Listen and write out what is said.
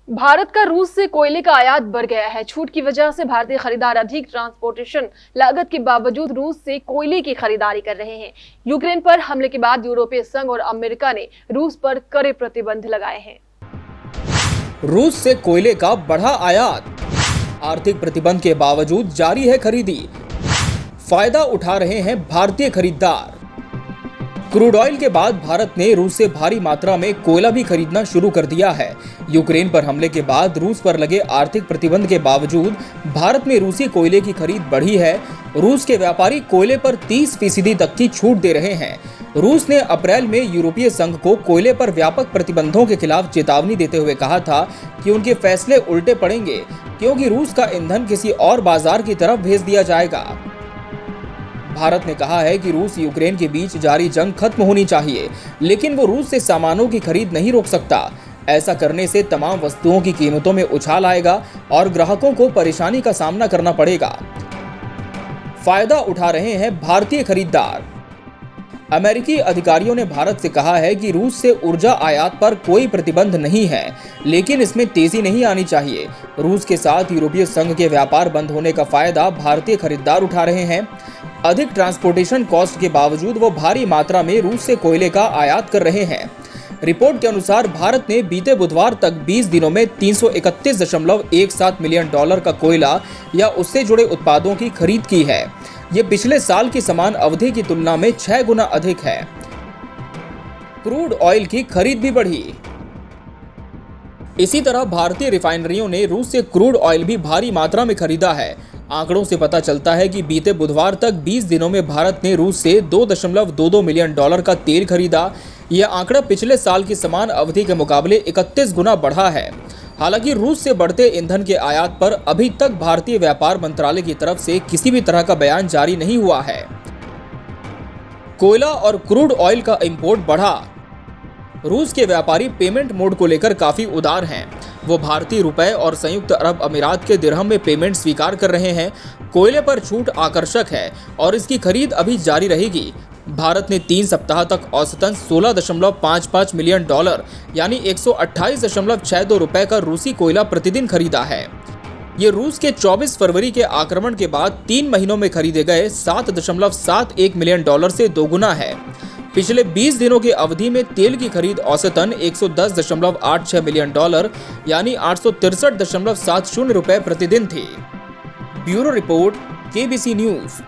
भारत का रूस से कोयले का आयात बढ़ गया है। छूट की वजह से भारतीय खरीदार अधिक ट्रांसपोर्टेशन लागत के बावजूद रूस से कोयले की खरीदारी कर रहे हैं। यूक्रेन पर हमले के बाद यूरोपीय संघ और अमेरिका ने रूस पर कड़े प्रतिबंध लगाए हैं। रूस से कोयले का बढ़ा आयात, आर्थिक प्रतिबंध के बावजूद जारी है खरीदी। फायदा उठा रहे हैं भारतीय खरीदार। क्रूड ऑयल के बाद भारत ने रूस से भारी मात्रा में कोयला भी खरीदना शुरू कर दिया है। यूक्रेन पर हमले के बाद रूस पर लगे आर्थिक प्रतिबंध के बावजूद भारत में रूसी कोयले की खरीद बढ़ी है। रूस के व्यापारी कोयले पर 30% तक की छूट दे रहे हैं। रूस ने अप्रैल में यूरोपीय संघ को कोयले पर व्यापक प्रतिबंधों के खिलाफ चेतावनी देते हुए कहा था कि उनके फैसले उल्टे पड़ेंगे, क्योंकि रूस का ईंधन किसी और बाजार की तरफ भेज दिया जाएगा। भारत ने कहा है कि रूस यूक्रेन के बीच जारी जंग खत्म होनी चाहिए, लेकिन वो रूस से सामानों की खरीद नहीं रोक सकता। ऐसा करने से तमाम वस्तुओं की कीमतों में उछाल आएगा और ग्राहकों को परेशानी का सामना करना पड़ेगा। फायदा उठा रहे हैं भारतीय खरीदार। अमेरिकी अधिकारियों ने भारत से कहा है कि रूस से ऊर्जा आयात पर कोई प्रतिबंध नहीं है, लेकिन इसमें तेजी नहीं आनी चाहिए। रूस के साथ यूरोपीय संघ के व्यापार बंद होने का फायदा भारतीय खरीदार उठा रहे हैं। अधिक ट्रांसपोर्टेशन कॉस्ट के बावजूद वो भारी मात्रा में रूस से कोयले का आयात कर रहे हैं। रिपोर्ट के अनुसार भारत ने बीते बुधवार तक 20 दिनों में $331.17 मिलियन का कोयला या उससे जुड़े उत्पादों की खरीद की है। ये पिछले साल की समान अवधि की तुलना में 6 गुना अधिक है। क्रूड ऑयल की खरीद भी बढ़ी। इसी तरह भारतीय रिफाइनरियों ने रूस से क्रूड ऑयल भी भारी मात्रा में खरीदा है। आंकड़ों से पता चलता है कि बीते बुधवार तक 20 दिनों में भारत ने रूस से $2.22 मिलियन का तेल खरीदा। यह आंकड़ा पिछले साल की समान अवधि के मुकाबले 31 गुना बढ़ा है। हालांकि रूस से बढ़ते ईंधन के आयात पर अभी तक भारतीय व्यापार मंत्रालय की तरफ से किसी भी तरह का बयान जारी नहीं हुआ है। कोयला और क्रूड ऑयल का इंपोर्ट बढ़ा। रूस के व्यापारी पेमेंट मोड को लेकर काफी उदार हैं। वो भारतीय रुपए और संयुक्त अरब अमीरात के दिरहम में पेमेंट स्वीकार कर रहे हैं। कोयले पर छूट आकर्षक है और इसकी खरीद अभी जारी रहेगी। भारत ने 3 सप्ताह तक औसतन $16.55 मिलियन यानी 128.62 रुपए का रूसी कोयला प्रतिदिन खरीदा है। ये रूस के 24 फरवरी के आक्रमण के बाद 3 महीनों में खरीदे गए $7.71 मिलियन से दोगुना है। पिछले 20 दिनों की अवधि में तेल की खरीद औसतन $110.86 मिलियन यानी 863.70 रुपए प्रतिदिन थी। Bureau report, KBC news.